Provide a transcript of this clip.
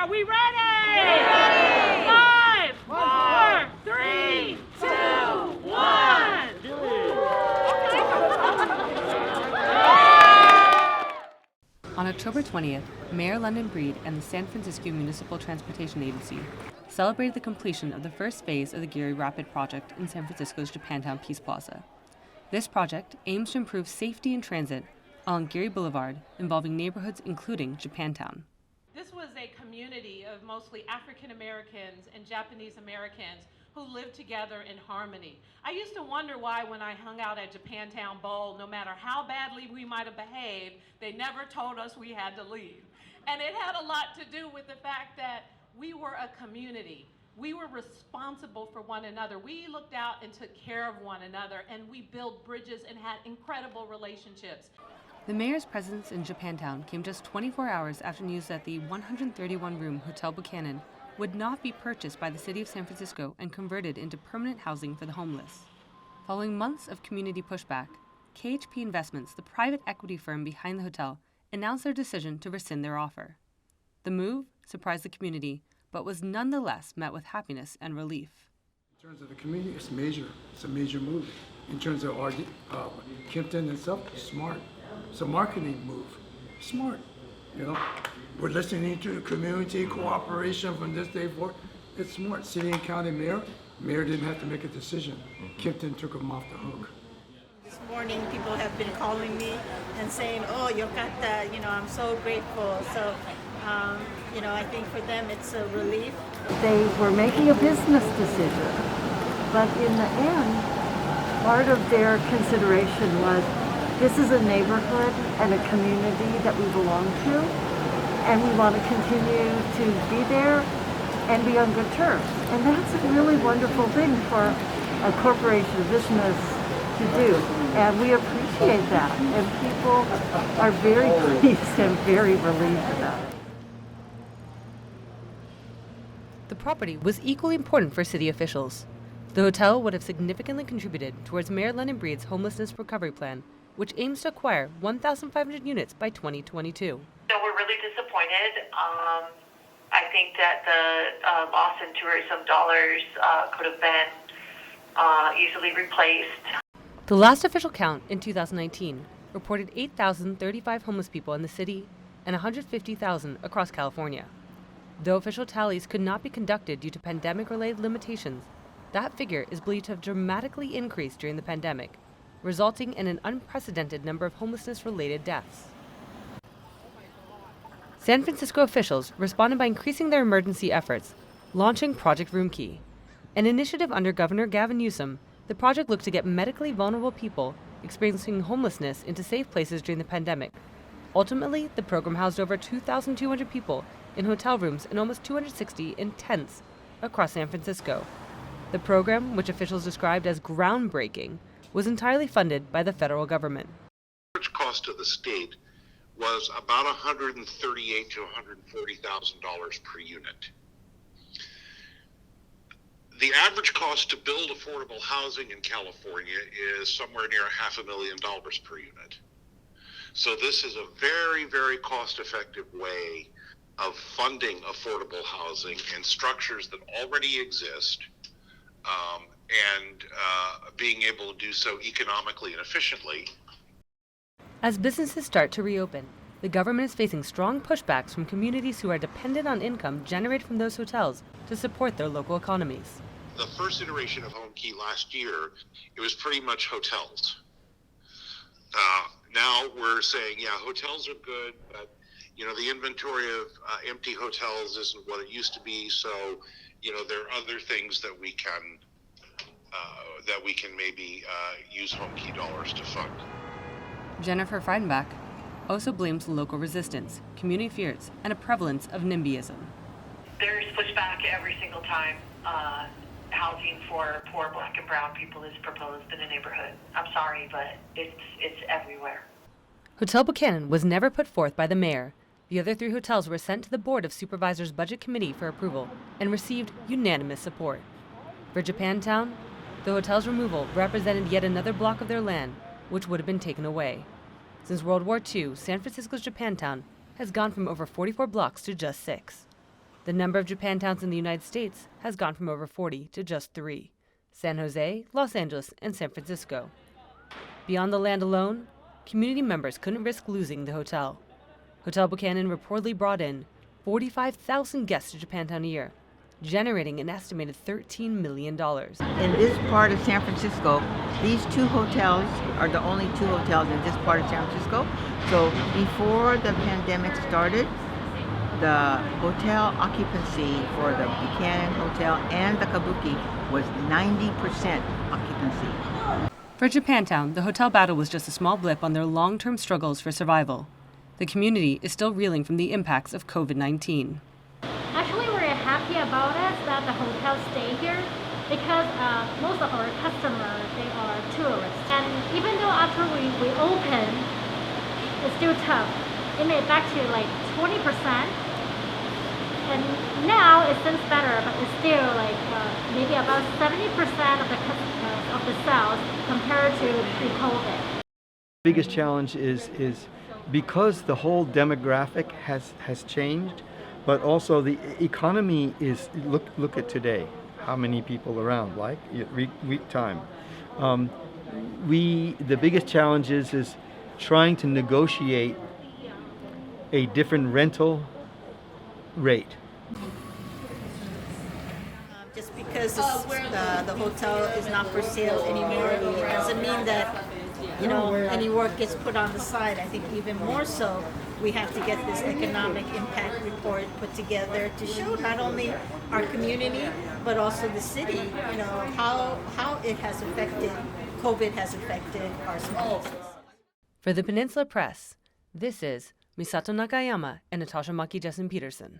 Are we ready? Ready! 5, 4, 3, 2, 1. On October 20th, Mayor London Breed and the San Francisco Municipal Transportation Agency celebrated the completion of the first phase of the Geary Rapid Project in San Francisco's Japantown Peace Plaza. This project aims to improve safety in transit along Geary Boulevard, involving neighborhoods including Japantown. This was a community of mostly African Americans and Japanese Americans who lived together in harmony. I used to wonder why when I hung out at Japantown Bowl, no matter how badly we might have behaved, they never told us we had to leave. And it had a lot to do with the fact that we were a community. We were responsible for one another. We looked out and took care of one another, and we built bridges and had incredible relationships. The mayor's presence in Japantown came just 24 hours after news that the 131-room Hotel Buchanan would not be purchased by the city of San Francisco and converted into permanent housing for the homeless. Following months of community pushback, KHP Investments, the private equity firm behind the hotel, announced their decision to rescind their offer. The move surprised the community, but was nonetheless met with happiness and relief. In terms of the community, it's major. It's a major move. In terms of our Kimpton and stuff, it's smart. It's a marketing move. Smart, you know. We're listening to the community cooperation from this day forward. It's smart. City and county mayor didn't have to make a decision. Kimpton took him off the hook. This morning, people have been calling me and saying, "Oh, yokata," I'm so grateful. So, I think for them it's a relief. They were making a business decision, but in the end, part of their consideration was, this is a neighborhood and a community that we belong to, and we want to continue to be there and be on good terms. And that's a really wonderful thing for a corporation, business to do. And we appreciate that. And people are very pleased and very relieved about it. The property was equally important for city officials. The hotel would have significantly contributed towards Mayor London Breed's homelessness recovery plan, which aims to acquire 1,500 units by 2022. So we're really disappointed. I think that the loss in tourism dollars could have been easily replaced. The last official count in 2019 reported 8,035 homeless people in the city and 150,000 across California. Though official tallies could not be conducted due to pandemic-related limitations, that figure is believed to have dramatically increased during the pandemic, resulting in an unprecedented number of homelessness-related deaths. San Francisco officials responded by increasing their emergency efforts, launching Project Room Key. An initiative under Governor Gavin Newsom, the project looked to get medically vulnerable people experiencing homelessness into safe places during the pandemic. Ultimately, the program housed over 2,200 people in hotel rooms and almost 260 in tents across San Francisco. The program, which officials described as groundbreaking, was entirely funded by the federal government. The average cost to the state was about $138,000 to $140,000 per unit. The average cost to build affordable housing in California is somewhere near $500,000 per unit. So this is a very, very cost-effective way of funding affordable housing and structures that already exist, and being able to do so economically and efficiently. As businesses start to reopen, the government is facing strong pushbacks from communities who are dependent on income generated from those hotels to support their local economies. The first iteration of Home Key last year, it was pretty much hotels. Now we're saying, yeah, hotels are good, but the inventory of empty hotels isn't what it used to be. So, there are other things that we can maybe use Home Key dollars to fund. Jennifer Friedenbach also blames local resistance, community fears, and a prevalence of NIMBYism. There's pushback every single time housing for poor Black and brown people is proposed in a neighborhood. I'm sorry, but it's everywhere. Hotel Buchanan was never put forth by the mayor. The other 3 hotels were sent to the Board of Supervisors Budget Committee for approval and received unanimous support. For Japantown, the hotel's removal represented yet another block of their land, which would have been taken away. Since World War II, San Francisco's Japantown has gone from over 44 blocks to just 6. The number of Japantowns in the United States has gone from over 40 to just 3: San Jose, Los Angeles, and San Francisco. Beyond the land alone, community members couldn't risk losing the hotel. Hotel Buchanan reportedly brought in 45,000 guests to Japantown a year, generating an estimated $13 million. In this part of San Francisco, these two hotels are the only two hotels in this part of San Francisco. So before the pandemic started, the hotel occupancy for the Buchanan Hotel and the Kabuki was 90% occupancy. For Japantown, the hotel battle was just a small blip on their long-term struggles for survival. The community is still reeling from the impacts of COVID-19. Actually, we're happy about it that the hotel stay here because most of our customers, they are tourists. And even though after we open, it's still tough. It made back to like 20%. And now it seems better, but it's still like maybe about 70% of the customers of the sales compared to pre-COVID. Biggest challenge is because the whole demographic has changed, but also the economy is, look at today, how many people around, like week time. The biggest challenge is trying to negotiate a different rental rate. Just because the hotel is not for sale anymore, it doesn't mean that any work gets put on the side. I think even more so, we have to get this economic impact report put together to show not only our community but also the city, how it has affected, COVID has affected our small business. For the Peninsula Press, this is Misato Nakayama and Natasha Maki Jessen Peterson.